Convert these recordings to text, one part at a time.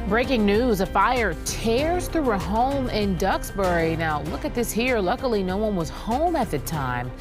Breaking news, a fire tears through a home in Duxbury. Now, look at this here. Luckily, no one was home at the time,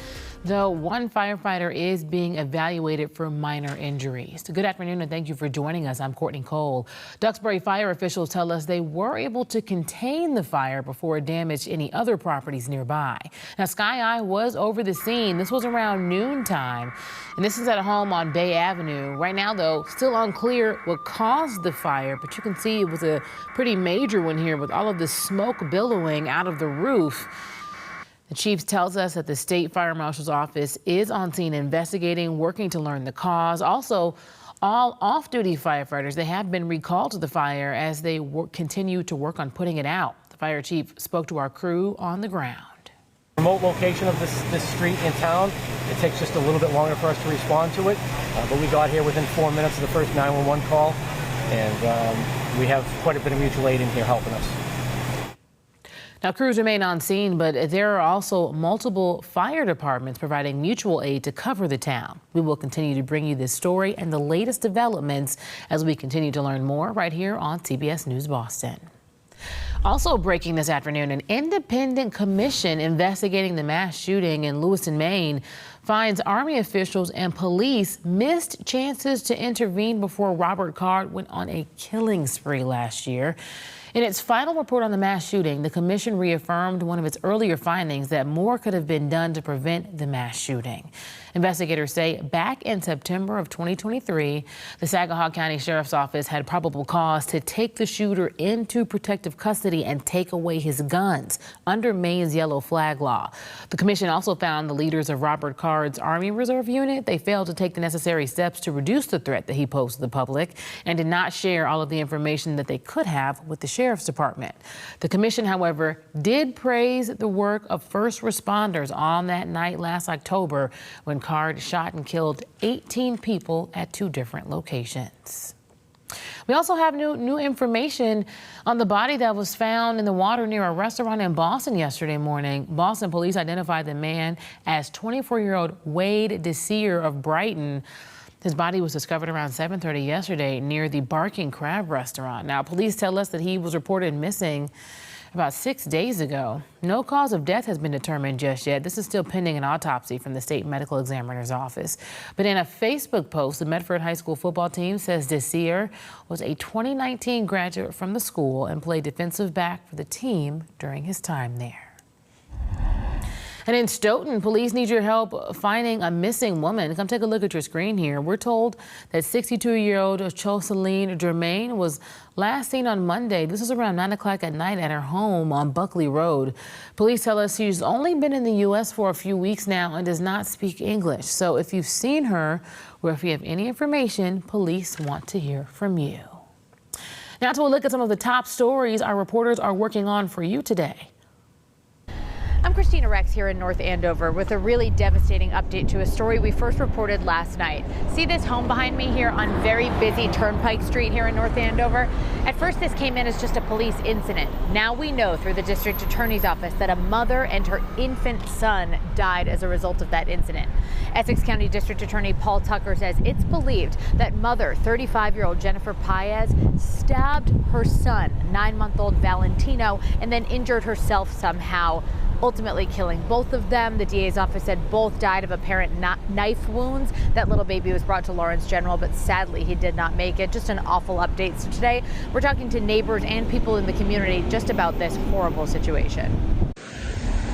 though one firefighter is being evaluated for minor injuries. Good afternoon, and thank you for joining us. I'm Courtney Cole. Duxbury fire officials tell us they were able to contain the fire before it damaged any other properties nearby. Now, Sky Eye was over the scene. This was around noontime, and this is at a home on Bay Avenue. Right now, though, still unclear what caused the fire, but you can see it was a pretty major one here with all of the smoke billowing out of the roof. The chief tells us that the state fire marshal's office is on scene investigating, working to learn the cause. Also, all off-duty firefighters, they have been recalled to the fire as they continue to work on putting it out. The fire chief spoke to our crew on the ground. Remote location of this street in town. It takes just a little bit longer for us to respond to it, but we got here within 4 minutes of the first 911 call, and we have quite a bit of mutual aid in here helping us. Now, crews remain on scene, but there are also multiple fire departments providing mutual aid to cover the town. We will continue to bring you this story and the latest developments as we continue to learn more right here on CBS News Boston. Also breaking this afternoon, an independent commission investigating the mass shooting in Lewiston, Maine, finds Army officials and police missed chances to intervene before Robert Card went on a killing spree last year. In its final report on the mass shooting, the commission reaffirmed one of its earlier findings that more could have been done to prevent the mass shooting. Investigators say back in September of 2023, the Saginaw County Sheriff's Office had probable cause to take the shooter into protective custody and take away his guns under Maine's yellow flag law. The commission also found the leaders of Robert Card's Army Reserve unit, they failed to take the necessary steps to reduce the threat that he posed to the public and did not share all of the information that they could have with the Sheriff's Department. The commission, however, did praise the work of first responders on that night last October when Card shot and killed 18 people at 2 different locations. We also have new information on the body that was found in the water near a restaurant in Boston yesterday morning. Boston police identified the man as 24-year-old Wade Desir of Brighton. His body was discovered around 7:30 yesterday near the Barking Crab restaurant. Now, police tell us that he was reported missing about 6 days ago. No cause of death has been determined just yet. This is still pending an autopsy from the state medical examiner's office. But in a Facebook post, the Medford High School football team says Desir was a 2019 graduate from the school and played defensive back for the team during his time there. And in Stoughton, police need your help finding a missing woman. Come take a look at your screen here. We're told that 62-year-old Choseline Germain was last seen on Monday. This is around 9 o'clock at night at her home on Buckley Road. Police tell us she's only been in the U.S. for a few weeks now and does not speak English. So if you've seen her or if you have any information, police want to hear from you. Now to a look at some of the top stories our reporters are working on for you today. I'm Christina Rex here in North Andover with a really devastating update to a story we first reported last night. See this home behind me here on very busy Turnpike Street here in North Andover? At first this came in as just a police incident. Now we know through the district attorney's office that a mother and her infant son died as a result of that incident. Essex County District Attorney Paul Tucker says it's believed that mother, 35-year-old Jennifer Paez, stabbed her son, 9-month-old Valentino, and then injured herself somehow, ultimately killing both of them. The DA's office said both died of apparent knife wounds. That little baby was brought to Lawrence General, but sadly he did not make it. Just an awful update. So today we're talking to neighbors and people in the community just about this horrible situation.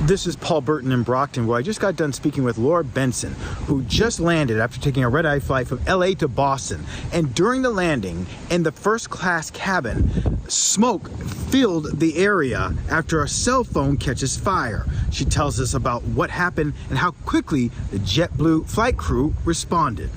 This is Paul Burton in Brockton, where I just got done speaking with Laura Benson, who just landed after taking a red-eye flight from LA to Boston. And during the landing, in the first-class cabin, smoke filled the area after a cell phone catches fire. She tells us about what happened and how quickly the JetBlue flight crew responded.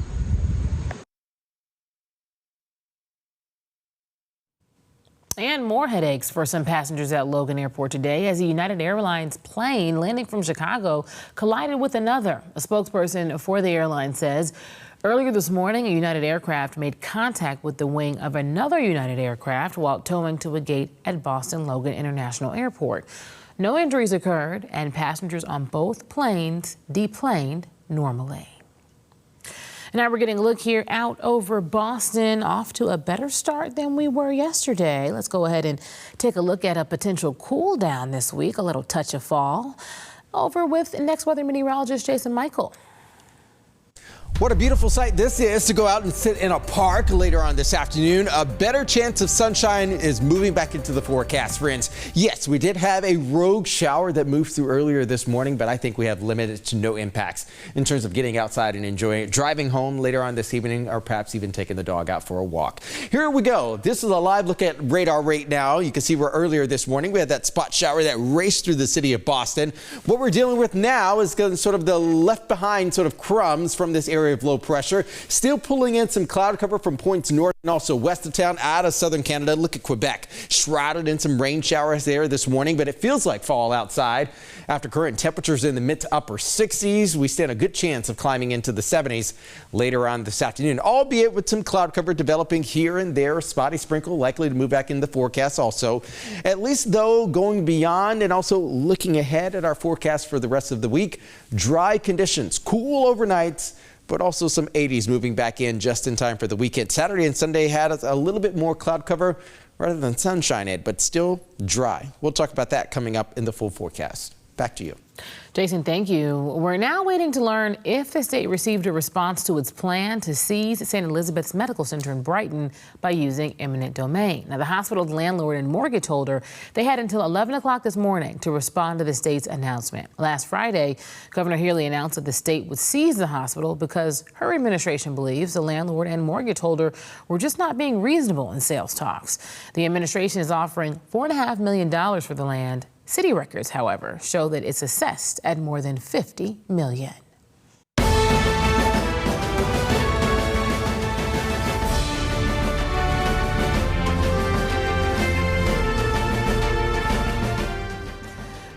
And more headaches for some passengers at Logan Airport today as a United Airlines plane landing from Chicago collided with another. A spokesperson for the airline says earlier this morning, a United aircraft made contact with the wing of another United aircraft while towing to a gate at Boston Logan International Airport. No injuries occurred and passengers on both planes deplaned normally. Now we're getting a look here out over Boston, off to a better start than we were yesterday. Let's go ahead and take a look at a potential cool down this week, a little touch of fall. Over with next weather meteorologist Jason Michael. What a beautiful sight this is to go out and sit in a park later on this afternoon. A better chance of sunshine is moving back into the forecast, friends. Yes, we did have a rogue shower that moved through earlier this morning, but I think we have limited to no impacts in terms of getting outside and enjoying it, driving home later on this evening, or perhaps even taking the dog out for a walk. Here we go. This is a live look at radar right now. You can see where earlier this morning we had that spot shower that raced through the city of Boston. What we're dealing with now is sort of the left behind sort of crumbs from this area of low pressure, still pulling in some cloud cover from points north and also west of town out of southern Canada. Look at Quebec, shrouded in some rain showers there this morning, but it feels like fall outside. After current temperatures in the mid to upper 60s, we stand a good chance of climbing into the 70s later on this afternoon, albeit with some cloud cover developing here and there. Spotty sprinkle likely to move back in the forecast also. At least though, going beyond and also looking ahead at our forecast for the rest of the week, dry conditions, cool overnights, but also some 80s moving back in just in time for the weekend. Saturday and Sunday had a little bit more cloud cover rather than sunshine in, but still dry. We'll talk about that coming up in the full forecast. Back to you. Jason, thank you. We're now waiting to learn if the state received a response to its plan to seize St. Elizabeth's Medical Center in Brighton by using eminent domain. Now, the hospital's landlord and mortgage holder, they had until 11 o'clock this morning to respond to the state's announcement. Last Friday, Governor Healey announced that the state would seize the hospital because her administration believes the landlord and mortgage holder were just not being reasonable in sales talks. The administration is offering $4.5 million for the land. City records, however, show that it's assessed at more than $50 million.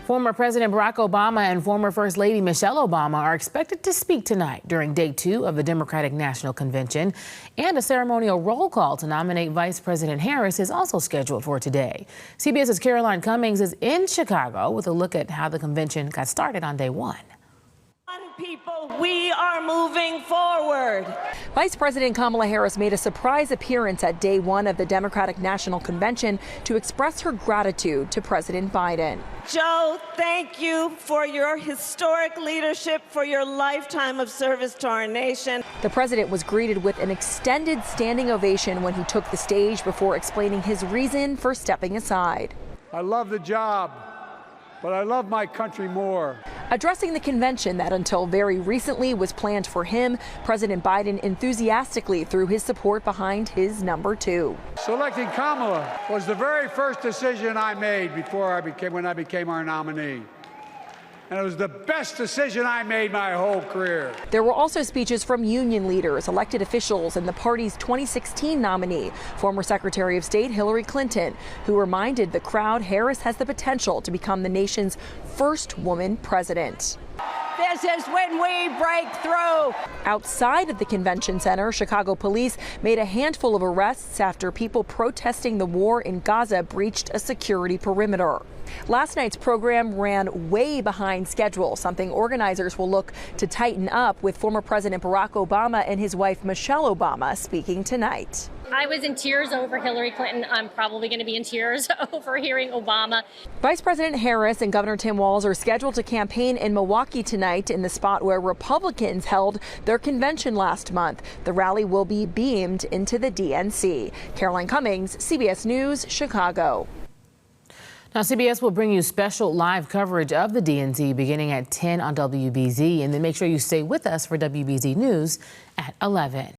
Former President Barack Obama and former First Lady Michelle Obama are expected to speak tonight during day 2 of the Democratic National Convention, and a ceremonial roll call to nominate Vice President Harris is also scheduled for today. CBS's Caroline Cummings is in Chicago with a look at how the convention got started on day 1. People, we are moving forward. Vice President Kamala Harris made a surprise appearance at day 1 of the Democratic National Convention to express her gratitude to President Biden. Joe, thank you for your historic leadership, for your lifetime of service to our nation. The president was greeted with an extended standing ovation when he took the stage before explaining his reason for stepping aside. I love the job, but I love my country more. Addressing the convention that until very recently was planned for him, President Biden enthusiastically threw his support behind his number 2. Selecting Kamala was the very first decision I made when I became our nominee. And it was the best decision I made my whole career. There were also speeches from union leaders, elected officials, and the party's 2016 nominee, former Secretary of State Hillary Clinton, who reminded the crowd Harris has the potential to become the nation's first woman president. This is when we break through. Outside of the convention center, Chicago police made a handful of arrests after people protesting the war in Gaza breached a security perimeter. Last night's program ran way behind schedule, something organizers will look to tighten up, with former President Barack Obama and his wife Michelle Obama speaking tonight. I was in tears over Hillary Clinton. I'm probably going to be in tears over hearing Obama. Vice President Harris and Governor Tim Walz are scheduled to campaign in Milwaukee tonight, in the spot where Republicans held their convention last month. The rally will be beamed into the DNC. Caroline Cummings, CBS News, Chicago. Now, CBS will bring you special live coverage of the DNC beginning at 10 on WBZ, and then make sure you stay with us for WBZ News at 11.